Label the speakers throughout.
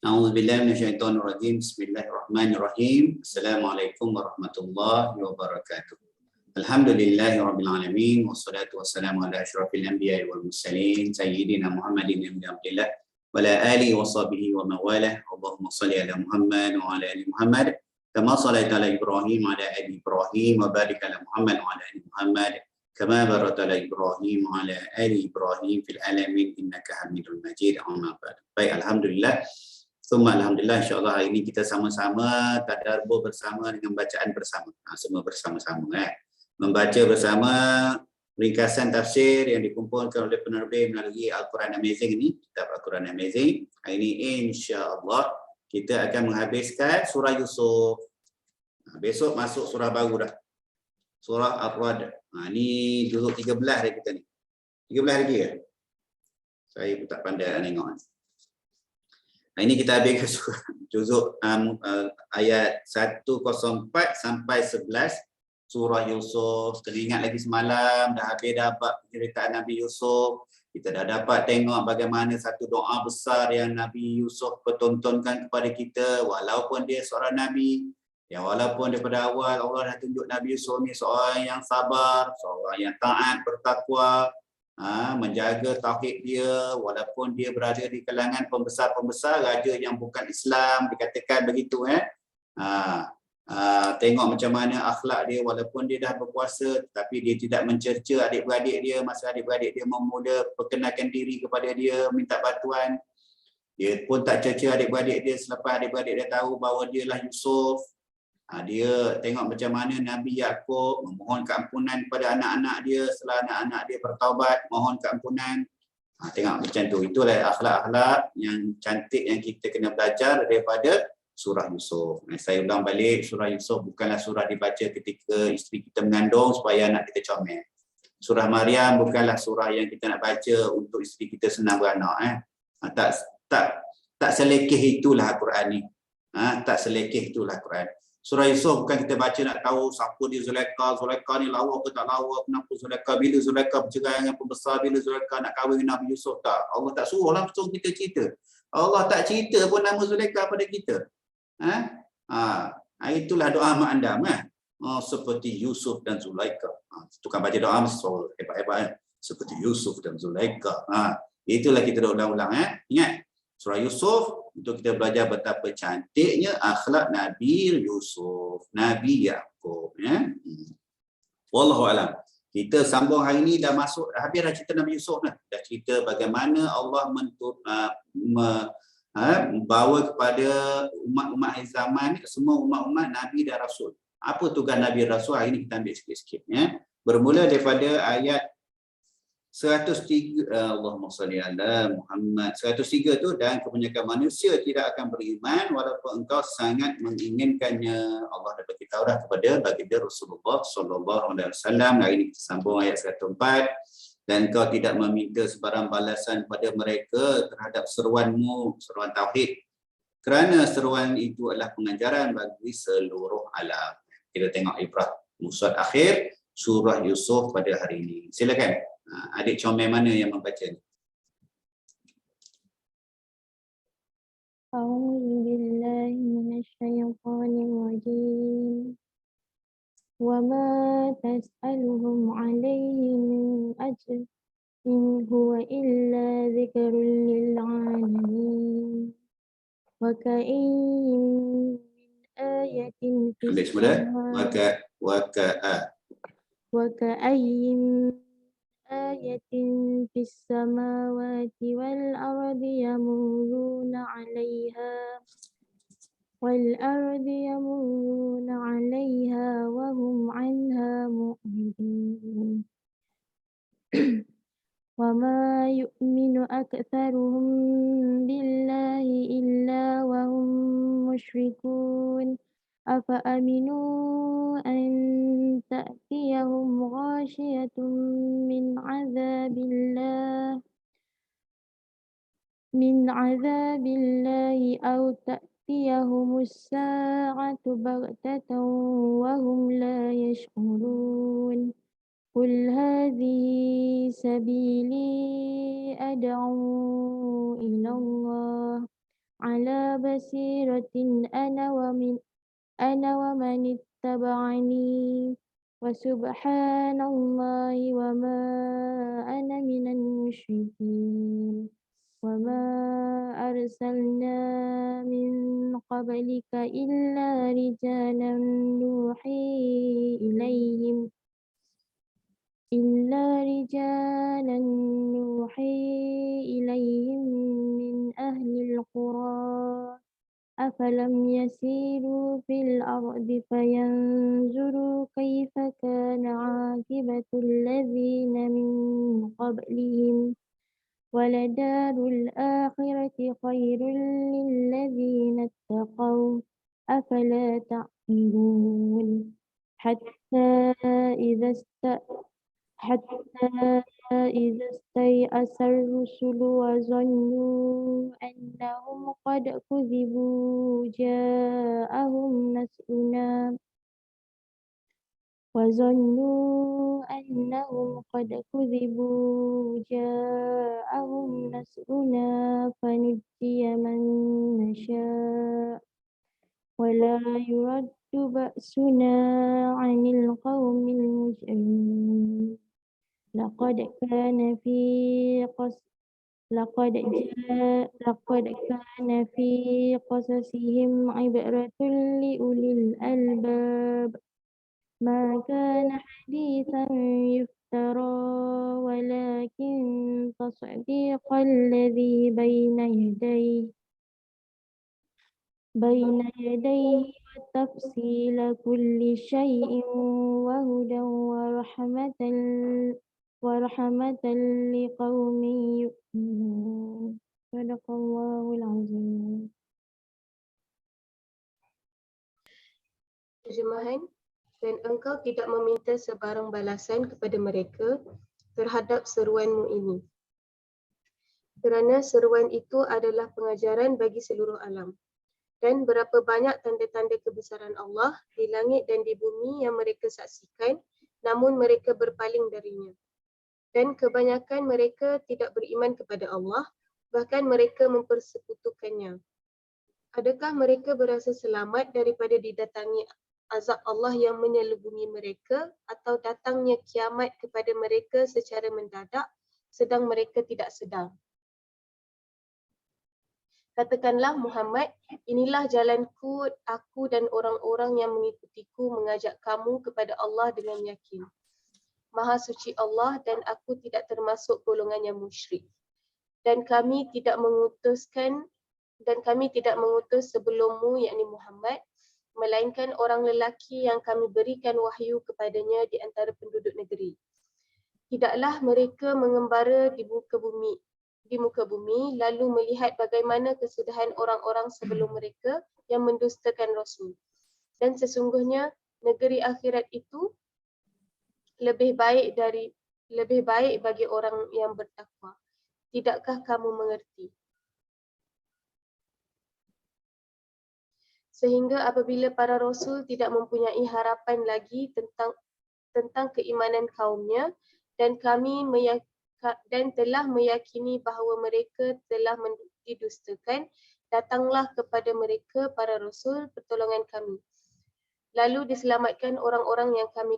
Speaker 1: A'udzubillahi minasyaitonirrajim. Bismillahirrahmanirrahim. Assalamualaikum warahmatullahi wabarakatuh. Alhamdulillahirabbil alamin wassalatu wassalamu ala asyrafil anbiya'i wal mursalin sayyidina Muhammadin ibn Abdillah wa ala alihi wa sahbihi wa mawalah. Allahumma shalli ala Muhammad wa ala ali Muhammad kama shallaita ala Ibrahim wa ala ali Ibrahim wa barik ala Muhammad wa ala ali Muhammad kama barakta ala Ibrahim wa ala ali Ibrahim fil alamin innaka Hamidul Majid. Amma ba'd. Baik, alhamdulillah. Alhamdulillah, insyaAllah hari ini kita sama-sama tadabbur bersama dengan bacaan bersama. Semua bersama-sama. Membaca bersama ringkasan tafsir yang dikumpulkan oleh penerbit melalui Al-Quran Amazing ini, kitab Al-Quran Amazing. Hari ini insya-Allah kita akan menghabiskan surah Yusuf. Besok masuk surah baru dah. Surah Ar-Ra'd. Ini juzuk 13 dah kita ni. 13 lagi ke? Saya pun tak pandai nak tengok. Hari ini kita habis ke juzuk ayat 104 sampai 11. Surah Yusuf. Teringat lagi semalam dah habis dapat cerita Nabi Yusuf. Kita dah dapat tengok bagaimana satu doa besar yang Nabi Yusuf pertontonkan kepada kita, walaupun dia seorang Nabi, ya walaupun daripada awal Allah dah tunjuk Nabi Yusuf ni seorang yang sabar, seorang yang taat, bertakwa, menjaga tauhid dia, walaupun dia berada di kalangan pembesar-pembesar, raja yang bukan Islam, dikatakan begitu. Tengok macam mana akhlak dia, walaupun dia dah berpuasa tapi dia tidak mencerca adik-beradik dia. Masa adik-beradik dia memula perkenalkan diri kepada dia, minta bantuan, dia pun tak cerca adik-beradik dia. Selepas adik-beradik dia tahu bahawa dialah Yusuf, dia tengok macam mana Nabi Yaqub memohon keampunan kepada anak-anak dia. Setelah anak-anak dia bertaubat, mohon keampunan. Tengok macam tu. Itulah akhlak-akhlak yang cantik yang kita kena belajar daripada surah Yusuf. Saya ulang balik, surah Yusuf bukanlah surah dibaca ketika isteri kita mengandung supaya anak kita comel. Surah Maryam bukanlah surah yang kita nak baca untuk isteri kita senang beranak. Tak selekeh itulah Al-Quran ni. Tak selekeh itulah Al-Quran. Surah Yusuf bukan kita baca nak tahu siapa dia Zulaikha. Zulaikha ni lawa ke tak lawa, kenapa Zulaikha, bila Zulaikha bercerai dengan pembesar, bila Zulaikha nak kahwin dengan Nabi Yusuf. Tak. Allah tak suruh langsung kita cerita. Allah tak cerita pun nama Zulaikha pada kita. Itulah doa mak andam. Seperti Yusuf dan Zulaikha. Tukang baca doa mesti hebat-hebat. Seperti Yusuf dan Zulaikha. Itulah kita ulang-ulang. Ingat, surah Yusuf untuk kita belajar betapa cantiknya akhlak Nabi Yusuf, Nabi Yaqub. Wallahu alam. Kita sambung hari ini, dah masuk, habis dah cerita Nabi Yusuf dah. Dah cerita bagaimana Allah bawa kepada umat-umat zaman, semua umat-umat Nabi dan Rasul. Apa tugas Nabi dan Rasul? Hari ini kita ambil sikit-sikit. Bermula daripada ayat 103, Allahumma salli ala Muhammad. 103 tu, dan kebanyakan manusia tidak akan beriman walaupun engkau sangat menginginkannya. Allah dah beritahu dah kepada baginda Rasulullah sallallahu alaihi wasallam. Hari ini kita sambung ayat 104. Dan kau tidak meminta sebarang balasan pada mereka terhadap seruanmu, seruan tauhid. Kerana seruan itu adalah pengajaran bagi seluruh alam. Kita tengok ibrah musad akhir surah Yusuf pada hari ini. Silakan. Adik comel mana yang membaca ni?
Speaker 2: A'udzubillahi minasyaitonirrajim. Wa ma tas'aluhum 'alaihi min ajr in huwa illa dzikrun lil 'alamin. Wa ka'ayyin min ayatin fis samawati wa ka'ayyin ayatin fis samawati wal ardi yamurruna 'alaiha wa hum 'anha mu'ridun. Wa ma yu'minu aktsaruhum billahi illa wa hum musyrikun. Afa aminu an ta'tiyahum ghashiyatun min 'adzabillahi aw ta'tiyahumus sa'atu baghtatan wa hum la yash'urun. Qul hadhihi sabili ad'u ila Allah على بصيرة أنا ومن اتبعني وسبحان الله وما أنا من المشركين وما أرسلنا من قبلك إلا رجالا نوحي إليهم من أهل القرى أفلم يسيروا في الأرض فينظروا كيف كان عاقبة الذين من قبلهم ولدار الآخرة خير للذين اتقوا أفلا تعقلون حتى إذا استيأس الرسل أنهم قد كذبوا جاءهم نصرنا فنجي من نشاء ولا يرد بأسنا عن القوم المجرمين لقد كان في قصصهم عبرة لأولي الألباب ما كان حديثا يفترى ولكن تصديق الذي بين يديه وتفصيل كل شيء وهدى ورحمة لقوم يؤمنون صدق الله العظيم.
Speaker 3: Terjemahan, dan engkau tidak meminta sebarang balasan kepada mereka terhadap seruanmu ini. Kerana seruan itu adalah pengajaran bagi seluruh alam. Dan berapa banyak tanda-tanda kebesaran Allah di langit dan di bumi yang mereka saksikan, namun mereka berpaling darinya. Dan kebanyakan mereka tidak beriman kepada Allah, bahkan mereka mempersekutukannya. Adakah mereka berasa selamat daripada didatangi azab Allah yang menyelubungi mereka atau datangnya kiamat kepada mereka secara mendadak sedang mereka tidak sedar? Katakanlah Muhammad, inilah jalanku, aku dan orang-orang yang mengikutiku mengajak kamu kepada Allah dengan yakin. Maha suci Allah dan aku tidak termasuk golongan yang musyrik. Dan kami tidak mengutus sebelummu yakni Muhammad, melainkan orang lelaki yang kami berikan wahyu kepadanya di antara penduduk negeri. Tidaklah mereka mengembara di muka bumi lalu melihat bagaimana kesudahan orang-orang sebelum mereka yang mendustakan Rasul. Dan sesungguhnya negeri akhirat itu lebih baik bagi orang yang bertakwa. Tidakkah kamu mengerti? Sehingga apabila para Rasul tidak mempunyai harapan lagi tentang keimanan kaumnya dan telah meyakini bahawa mereka telah didustakan, datanglah kepada mereka para Rasul pertolongan kami. Lalu diselamatkan orang-orang yang kami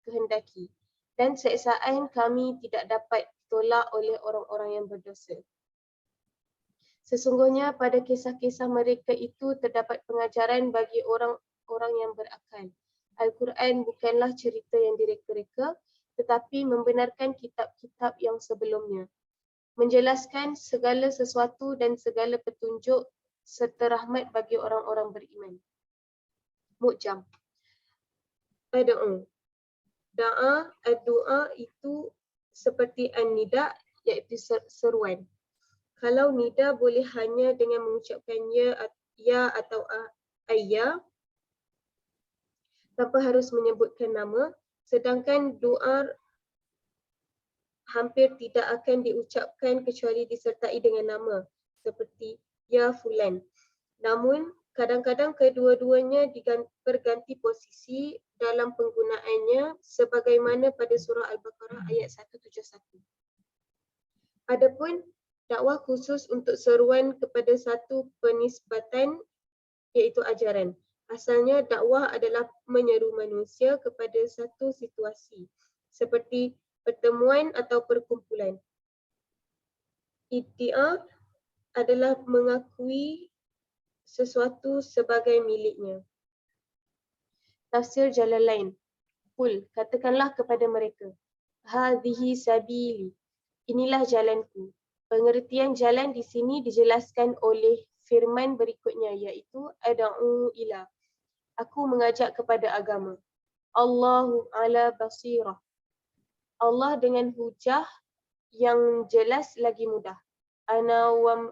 Speaker 3: kehendaki. Dan seksaan kami tidak dapat tolak oleh orang-orang yang berdosa. Sesungguhnya pada kisah-kisah mereka itu terdapat pengajaran bagi orang-orang yang berakal. Al-Quran bukanlah cerita yang direka-reka, tetapi membenarkan kitab-kitab yang sebelumnya. Menjelaskan segala sesuatu dan segala petunjuk serta rahmat bagi orang-orang beriman. Mu'jam. Ad'u. Ad-du'a itu seperti an-nida, iaitu seruan. Kalau nida boleh hanya dengan mengucapkan ya atau ayya tanpa harus menyebutkan nama, sedangkan doa hampir tidak akan diucapkan kecuali disertai dengan nama seperti ya fulan. Namun kadang-kadang kedua-duanya berganti posisi dalam penggunaannya sebagaimana pada surah Al-Baqarah ayat 171. Adapun Dakwah khusus untuk seruan kepada satu penisbatan iaitu ajaran. Asalnya dakwah adalah menyeru manusia kepada satu situasi seperti pertemuan atau perkumpulan. Iddia adalah mengakui sesuatu sebagai miliknya. Tafsir Jalalain. Qul, katakanlah kepada mereka, hadhihi sabili, inilah jalanku. Pengertian jalan di sini dijelaskan oleh firman berikutnya, iaitu ad'u ila, aku mengajak kepada agama. Allahu ala basirah, Allah dengan hujah yang jelas lagi mudah. Ana wa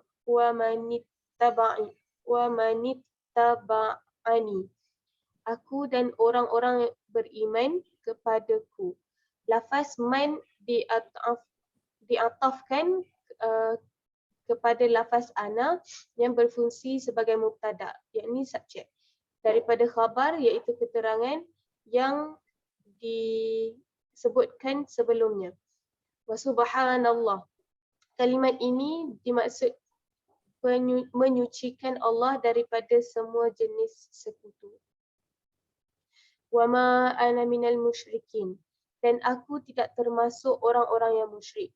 Speaker 3: manittaba'ani, aku dan orang-orang beriman kepadaku. Lafaz man diatafkan kepada lafaz ana yang berfungsi sebagai mubtada, yakni subjek, daripada khabar iaitu keterangan yang disebutkan sebelumnya. Wa subhanallah. Kalimat ini dimaksud menyucikan Allah daripada semua jenis sekutu. Wa ma ana minal musyrikin, dan aku tidak termasuk orang-orang yang musyrik.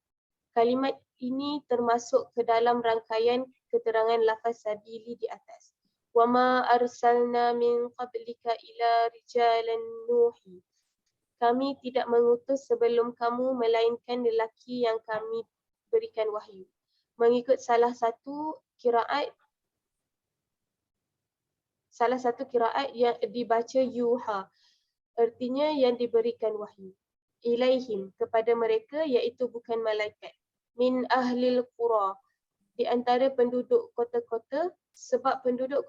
Speaker 3: Kalimat ini termasuk ke dalam rangkaian keterangan lafaz sabili di atas. Wa ma arsalna min qablika ila rijalan nuhi, kami tidak mengutus sebelum kamu melainkan lelaki yang kami berikan wahyu. Mengikut salah satu kiraat yang dibaca yuha, artinya yang diberikan wahyu. Ilaihim, kepada mereka, iaitu bukan malaikat. Min ahlil qura, di antara penduduk kota-kota, sebab penduduk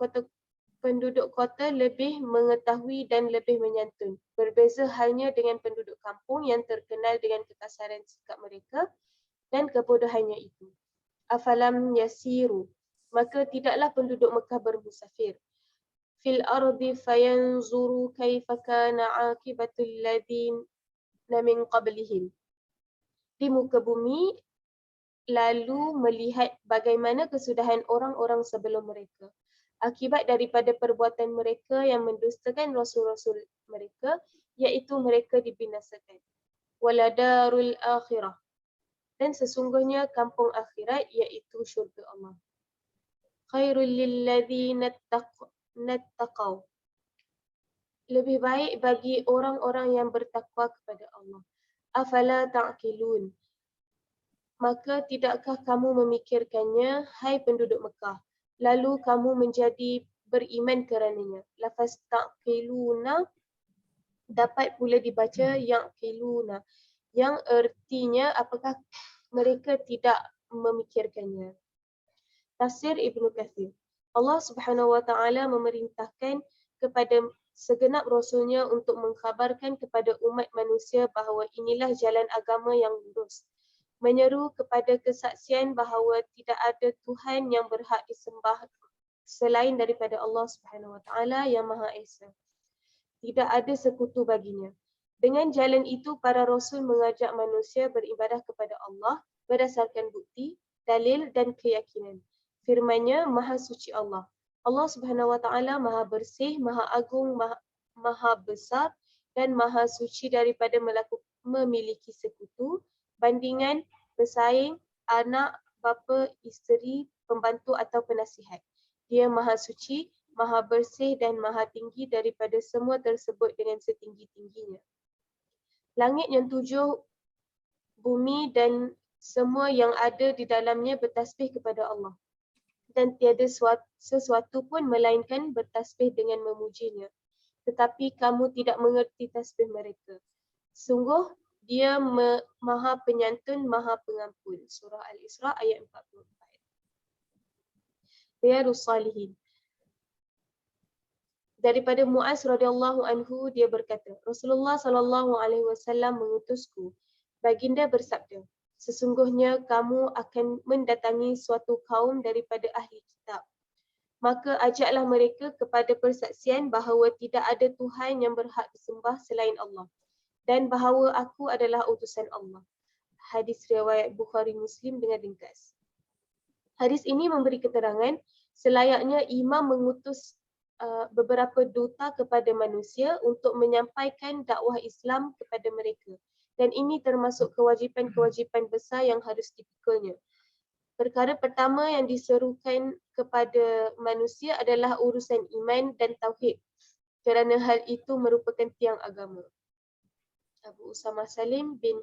Speaker 3: kota lebih mengetahui dan lebih menyantun. Berbeza halnya dengan penduduk kampung yang terkenal dengan kekasaran sikap mereka dan kebodohannya itu. Afalam yasiru, maka tidaklah penduduk Mekah bermusafir. Fil ardi fayanzuru kaifa kana aqibatul ladzina min qablihim, di muka bumi lalu melihat bagaimana kesudahan orang-orang sebelum mereka. Akibat daripada perbuatan mereka yang mendustakan rasul-rasul mereka, iaitu mereka dibinasakan. Waladarul akhirah, dan sesungguhnya kampung akhirat iaitu syurga Allah. Khairul lilladzina taqaw, lebih baik bagi orang-orang yang bertakwa kepada Allah. Afala ta'qilun, maka tidakkah kamu memikirkannya, hai penduduk Mekah, lalu kamu menjadi beriman kerananya. Lafaz ta'qiluna dapat pula dibaca ya'qiluna, yang artinya apakah mereka tidak memikirkannya. Tafsir Ibnu Katsir. Allah Subhanahu wa taala memerintahkan kepada segenap rasulnya untuk mengkhabarkan kepada umat manusia bahawa inilah jalan agama yang lurus. Menyeru kepada kesaksian bahawa tidak ada Tuhan yang berhak disembah selain daripada Allah Subhanahu wa taala yang Maha Esa. Tidak ada sekutu baginya. Dengan jalan itu, para rasul mengajak manusia beribadah kepada Allah berdasarkan bukti, dalil dan keyakinan. Firman-Nya, Maha Suci Allah. Allah Subhanahu wa taala Maha Bersih, Maha Agung, Maha Besar dan Maha Suci daripada memiliki sekutu, bandingan, pesaing, anak, bapa, isteri, pembantu atau penasihat. Dia Maha Suci, Maha Bersih dan Maha Tinggi daripada semua tersebut dengan setinggi-tingginya. Langit yang tujuh, bumi dan semua yang ada di dalamnya bertasbih kepada Allah. Dan tiada sesuatu pun melainkan bertasbih dengan memujinya. Tetapi kamu tidak mengerti tasbih mereka. Sungguh, Dia Maha Penyantun, Maha Pengampun. Surah Al-Isra ayat 44. Riyadhus Salihin. Daripada Muaz radhiyallahu anhu, dia berkata, Rasulullah sallallahu alaihi wasallam mengutusku. Baginda bersabda, sesungguhnya kamu akan mendatangi suatu kaum daripada ahli kitab. Maka ajaklah mereka kepada persaksian bahawa tidak ada Tuhan yang berhak disembah selain Allah dan bahawa aku adalah utusan Allah. Hadis riwayat Bukhari Muslim dengan ringkas. Hadis ini memberi keterangan selayaknya imam mengutus beberapa duta kepada manusia untuk menyampaikan dakwah Islam kepada mereka. Dan ini termasuk kewajipan-kewajipan besar yang harus dipikulnya. Perkara pertama yang diserukan kepada manusia adalah urusan iman dan tauhid, kerana hal itu merupakan tiang agama. Abu Usama Salim bin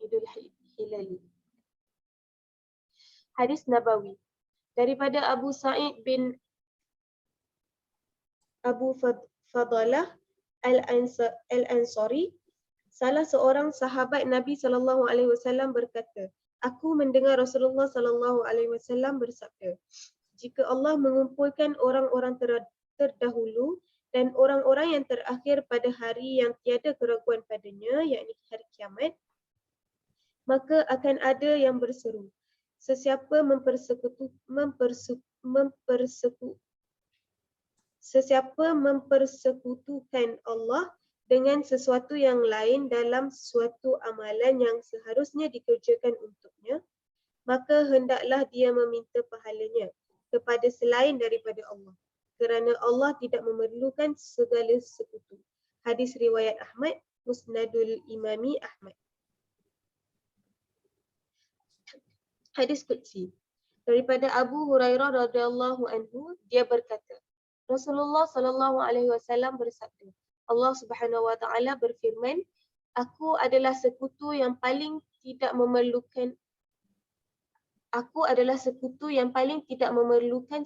Speaker 3: Idul Hilali. Hadis Nabawi. Daripada Abu Sa'id bin Abu Fadalah Al-Ansari, salah seorang sahabat Nabi SAW berkata, aku mendengar Rasulullah SAW bersabda, jika Allah mengumpulkan orang-orang terdahulu dan orang-orang yang terakhir pada hari yang tiada keraguan padanya, yakni hari kiamat, maka akan ada yang berseru, sesiapa mempersekutukan Allah dengan sesuatu yang lain dalam suatu amalan yang seharusnya dikerjakan untuknya, maka hendaklah dia meminta pahalanya kepada selain daripada Allah, kerana Allah tidak memerlukan segala sekutu. Hadis riwayat Ahmad, Musnadul Imami Ahmad. Hadis Qudsi. Daripada Abu Hurairah radhiyallahu anhu, dia berkata, Rasulullah SAW bersabda, Allah Subhanahu wa taala berfirman, aku adalah sekutu yang paling tidak memerlukan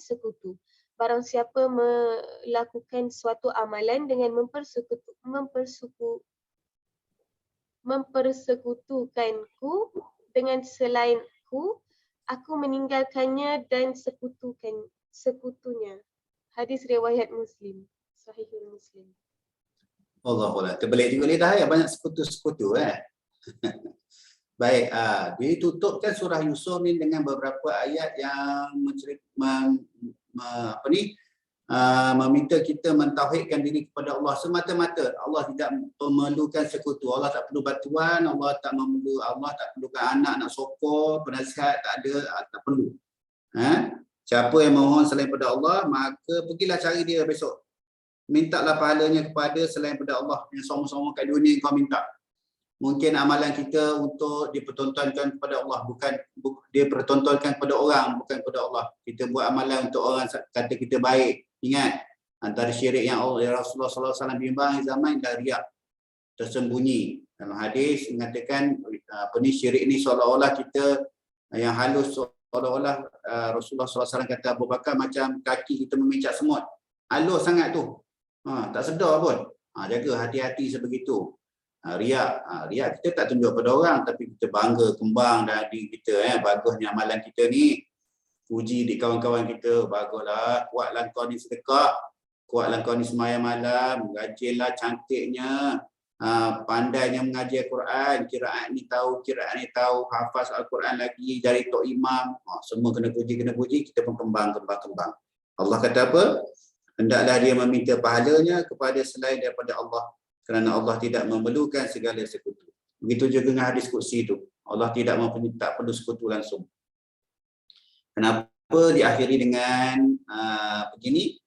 Speaker 3: sekutu. Barang siapa melakukan suatu amalan dengan mempersekutukanku dengan selainku, aku meninggalkannya dan sekutunya. Hadis riwayat Muslim, Sahihul Muslim.
Speaker 1: Allah. Terbelik juga lidah ya, banyak sekutu-sekutu Baik, ditutupkan surah Yusuf ni dengan beberapa ayat yang meminta kita mentauhidkan diri kepada Allah semata-mata. Allah tidak memerlukan sekutu. Allah tak perlu bantuan, Allah tak perlukan anak nak sokong, penasihat tak ada, tak perlu. Siapa yang mohon selain pada Allah, maka pergilah cari dia besok. Mintalah pahalanya kepada selain pada Allah yang sama-sama kat dunia kau minta. Mungkin amalan kita untuk dipertontonkan kepada Allah, bukan dia pertontonkan kepada orang, bukan kepada Allah. Kita buat amalan untuk orang kata kita baik. Ingat, antara syirik yang Rasulullah SAW bimbang zaman adalah riak tersembunyi. Dalam hadis mengatakan syirik ni seolah-olah kita yang halus, seolah-olah Rasulullah SAW kata Abu Bakar macam kaki kita memecak semut. Halus sangat tu. Tak sedar pun. Jaga hati-hati sebegitu. Riak kita tak tunjuk pada orang, tapi kita bangga kembang dalam diri kita. Bagusnya amalan kita ni. Puji di kawan-kawan kita, baguslah, kuatlah kau ni sedekah, kuatlah kau ni sembahyang malam, rajinlah, cantiknya, pandainya mengaji Al-Quran, kiraan ni tahu, hafaz Al-Quran lagi, dari Tok Imam, semua kena puji, kita pun kembang. Allah kata apa? Hendaklah dia meminta pahalanya kepada selain daripada Allah, kerana Allah tidak memerlukan segala sekutu. Begitu juga dengan hadis Qudsi itu. Allah tak perlu sekutu langsung. Kenapa diakhiri dengan begini?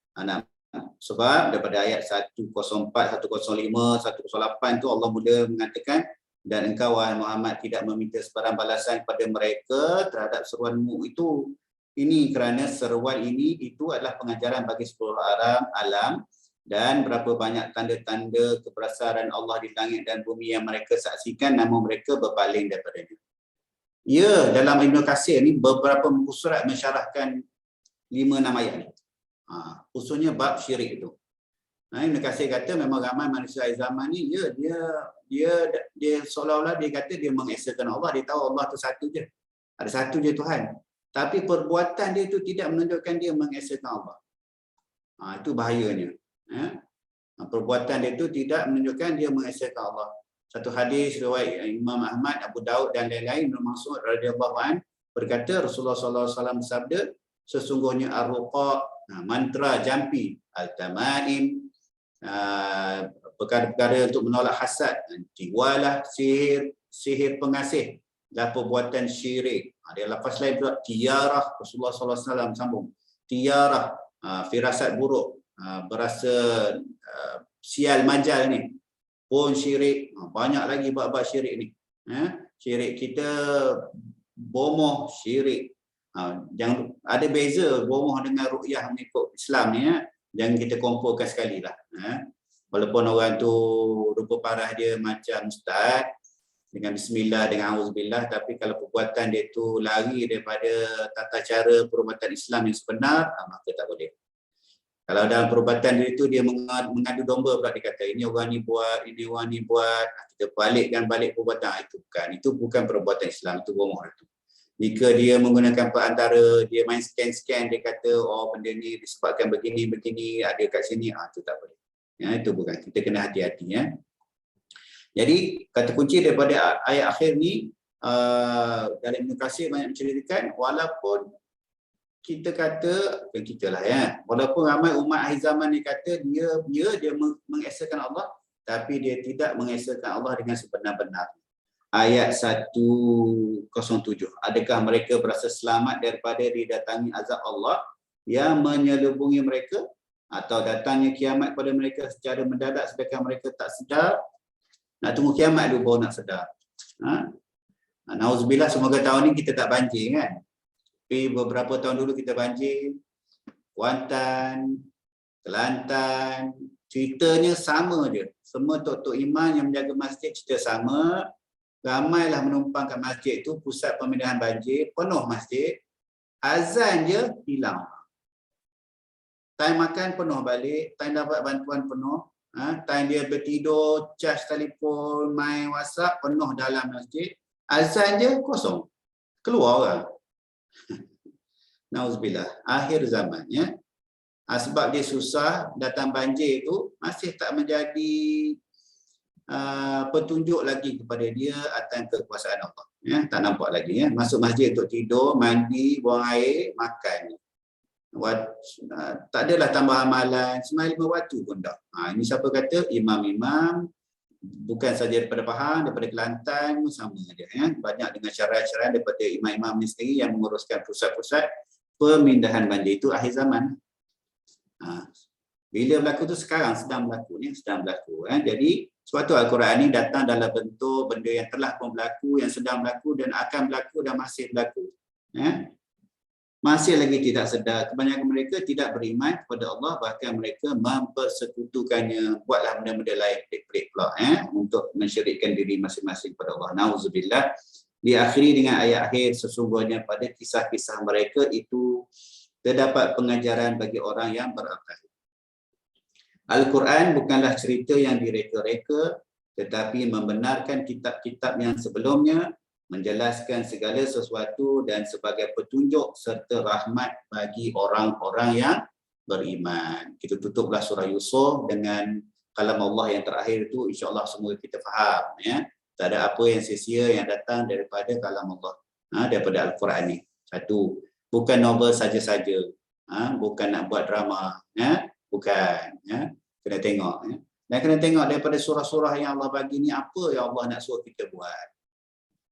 Speaker 1: Sebab daripada ayat 104, 105, 108 tu Allah mula mengatakan, dan engkau wahai Muhammad tidak meminta sebarang balasan kepada mereka terhadap seruanmu itu. Ini kerana seruan ini itu adalah pengajaran bagi seluruh alam dan berapa banyak tanda-tanda kebesaran Allah di langit dan bumi yang mereka saksikan, namun mereka berpaling daripadanya. Ya, dalam Ibn Katsir ni beberapa buku surat mensyarahkan 5-6 ayat ni. Khususnya bab syirik itu. Ibn Katsir kata memang ramai manusia zaman ni dia seolah-olah dia kata dia mengesakan Allah, dia tahu Allah tu satu je. Ada satu je Tuhan. Tapi perbuatan dia itu tidak menunjukkan dia mengesakan Allah. Itu bahayanya. Perbuatan dia itu tidak menunjukkan dia mengesakan Allah. Satu hadis riwayat Imam Ahmad, Abu Daud dan lain-lain, Ibnu Mas'ud radhiyallahu anhu berkata Rasulullah SAW bersabda, sesungguhnya ar-ruqa, mantra jampi, al-tamaim, perkara-perkara untuk menolak hasad, tiwalah, sihir pengasih, dan perbuatan syirik. Dia lafaz lain pula tiarah, Rasulullah SAW sambung. Tiarah, firasat buruk, berasa sial majal ni. Pun syirik, banyak lagi bab-bab syirik ni. Syirik kita bomoh syirik. Jangan ada beza bomoh dengan ruqyah mengikut Islam ni. Jangan kita kumpulkan sekali lah. Walaupun orang tu rupa parah dia macam ustaz dengan bismillah, dengan auzubillah, tapi kalau perbuatan dia tu lari daripada tata cara perubatan Islam yang sebenar, maka tak boleh. Kalau dalam perubatan dia tu dia mengadu domba pula, dia kata ini orang ni buat, ini orang ni buat, kita balikkan balik perbuatan, itu bukan perbuatan Islam, itu bomoh itu. Jika dia menggunakan perantara, dia main scan, dia kata oh benda ni disebabkan begini, ada kat sini, itu tak boleh. Itu bukan, kita kena hati-hati. Jadi kata kunci daripada ayat akhir ni, dalam Ibn Katsir banyak menceritakan, walaupun kita kata, bukan kita lah walaupun ramai umat akhir zaman ni kata dia mengesahkan Allah, tapi dia tidak mengesahkan Allah dengan sebenar-benar. Ayat 107, adakah mereka berasa selamat daripada didatangi azab Allah yang menyelubungi mereka, atau datangnya kiamat pada mereka secara mendadak sedangkan mereka tak sedar? Nak tunggu kiamat dulu baru nak sedar. Nauzubillah, semoga tahun ni kita tak banjir kan. Tapi beberapa tahun dulu kita banjir. Kuantan, Kelantan, ceritanya sama je. Semua tok-tok iman yang menjaga masjid cerita sama. Ramailah menumpang kat masjid tu, pusat pemindahan banjir, penuh masjid. Azan je hilang. Time makan penuh balik, time dapat bantuan penuh. Time dia bertidur, charge telefon, main WhatsApp, penuh dalam masjid. Azan je kosong. Keluar orang. Nauzubillah. Akhir zaman sebab dia susah, datang banjir tu masih tak menjadi petunjuk lagi kepada dia atas kekuasaan Allah. Tak nampak lagi. Masuk masjid untuk tidur, mandi, buang air, makan. Tak adalah tambah amalan, sembahyang 5 waktu pun dah. Ini siapa kata? Imam-imam, bukan saja daripada Pahang, daripada Kelantan sama je. Banyak dengan syarah-syarah daripada imam-imam ni sendiri yang menguruskan pusat-pusat pemindahan banjir. Itu akhir zaman. Bila berlaku tu sekarang sedang berlaku. Jadi sebab tu Al-Quran ni datang dalam bentuk benda yang telah pun berlaku, yang sedang berlaku dan akan berlaku dan masih berlaku. Masih lagi tidak sedar. Kebanyakan mereka tidak beriman kepada Allah, bahkan mereka mempersekutukannya. Buatlah benda-benda lain pelik-pelik pula untuk mensyirikkan diri masing-masing kepada Allah. Nauzubillah. Diakhiri dengan ayat akhir, sesungguhnya pada kisah-kisah mereka itu terdapat pengajaran bagi orang yang berakal. Al-Quran bukanlah cerita yang direka-reka, tetapi membenarkan kitab-kitab yang sebelumnya, menjelaskan segala sesuatu dan sebagai petunjuk serta rahmat bagi orang-orang yang beriman. Kita tutuplah surah Yusuf dengan kalam Allah yang terakhir itu, insya-Allah semua kita faham Tak ada apa yang sia-sia yang datang daripada kalam Allah, daripada Al-Quran ni. Satu, bukan novel saja-saja, bukan nak buat drama, bukan, kena tengok. Dan kena tengok daripada surah-surah yang Allah bagi ni, apa yang Allah nak suruh kita buat.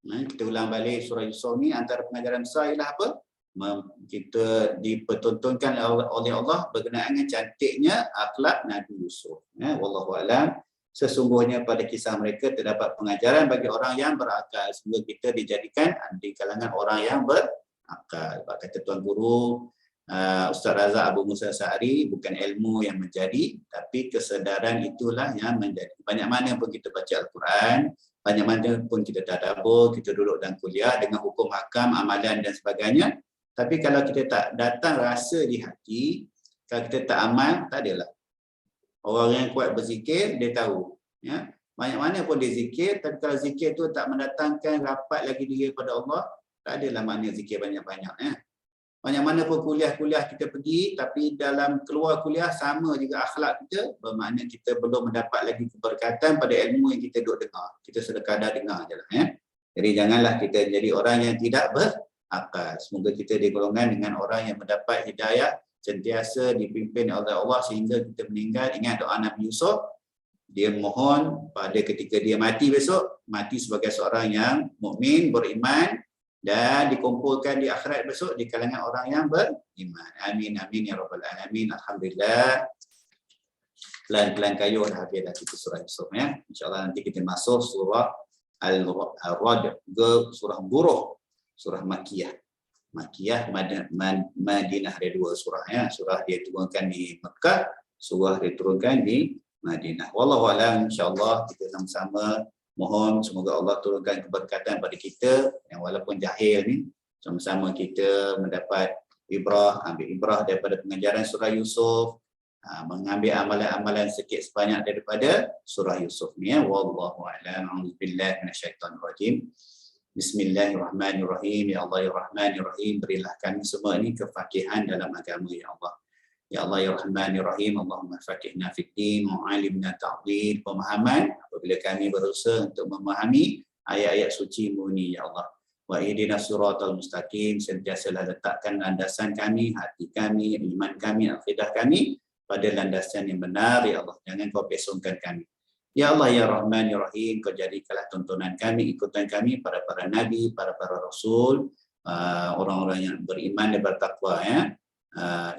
Speaker 1: Kita ulang balik surah Yusuf ni, antara pengajaran besar ialah apa? Kita dipertontonkan oleh Allah berkenaan dengan cantiknya akhlak Nabi Yusuf. Wallahu a'lam. Sesungguhnya pada kisah mereka terdapat pengajaran bagi orang yang berakal. Semoga kita dijadikan di kalangan orang yang berakal. Kata Tuan Guru Ustaz Razak Abu Musa Sa'ari, bukan ilmu yang menjadi, tapi kesedaran itulah yang menjadi. Banyak mana pun kita baca Al-Quran, banyak mana pun kita tadabbur, kita duduk dalam kuliah dengan hukum hakam, amalan dan sebagainya. Tapi kalau kita tak datang rasa di hati, kalau kita tak amal, tak adalah. Orang yang kuat berzikir, dia tahu. Banyak mana pun dia zikir, tapi kalau zikir tu tak mendatangkan rapat lagi diri kepada Allah, tak adalah makna zikir banyak-banyak. Banyak mana pun kuliah-kuliah kita pergi, tapi dalam keluar kuliah sama juga akhlak kita, bermakna kita belum mendapat lagi keberkatan pada ilmu yang kita duduk dengar. Kita sekadar dengar je lah. Jadi janganlah kita jadi orang yang tidak berakal. Semoga kita digolongkan dengan orang yang mendapat hidayah, sentiasa dipimpin oleh Allah sehingga kita meninggal. Ingat doa Nabi Yusuf, dia mohon pada ketika dia mati besok, mati sebagai seorang yang mukmin, beriman, dan dikumpulkan di akhirat besok di kalangan orang yang beriman. Amin amin ya rabbal alamin. Alhamdulillah. Pelan-pelan kayu dah habis dah kita surah Yusuf ya. Insya-Allah nanti kita masuk surah Al-Ra'd, surah Buruh, surah Makkiyah. Makkiyah, Madinah, ada dua surah ya. Surah dia turunkan di Mekah, surah dia turunkan di Madinah. Wallahu a'lam. Insya-Allah kita sama-sama mohon semoga Allah turunkan keberkatan pada kita yang walaupun jahil ni, sama-sama kita mendapat ibrah, ambil ibrah daripada pengajaran surah Yusuf, mengambil amalan-amalan sikit sebanyak daripada surah Yusuf ni ya. Wallahu a'lam. A'udzubillahi minasyaitonir rajim. Bismillahirrahmanirrahim. Ya Allah ya Rahman ya Rahim, berilah kami semua ini kefakihan dalam agama ya Allah. Ya Allah ya Rahman ya Rahim, Allahumma faqihna fid din wa 'allimna ta'wil, pemahaman apabila kami berusaha untuk memahami ayat-ayat suci-Mu ni ya Allah. Wa ihdinas siratal mustaqim, sentiasalah letakkan landasan kami, hati kami, iman kami, akidah kami pada landasan yang benar ya Allah. Jangan kau pesongkan kami. Ya Allah ya Rahman ya Rahim, kau jadikanlah tontonan kami, ikutan kami para nabi, para rasul, orang-orang yang beriman dan bertakwa ya.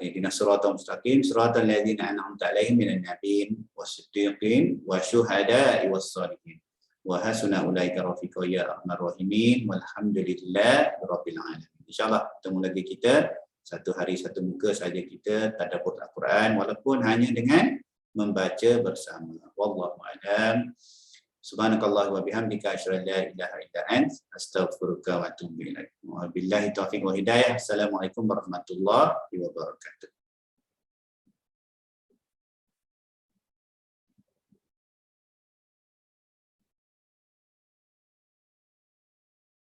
Speaker 1: Ihdinas siratal mustaqim, siratal ladzina an'amta 'alaihim minan nabiyyin was-siddiqin wasyuhada'i was-shalihin. Wa hasuna ulaika rafiqa ya arhamar rahimin. Walhamdulillahi rabbil alamin. Insyaallah ketemu lagi kita satu hari satu muka saja kita tadabbur Al-Quran walaupun hanya dengan membaca bersama. Wallahu a'lam. Subhanakallah wa bihamdika asyhadu an la ilaha illa anta astaghfiruka wa atubu ilaik. Wa billahi taufiq wa hidayah. Assalamualaikum warahmatullahi wabarakatuh.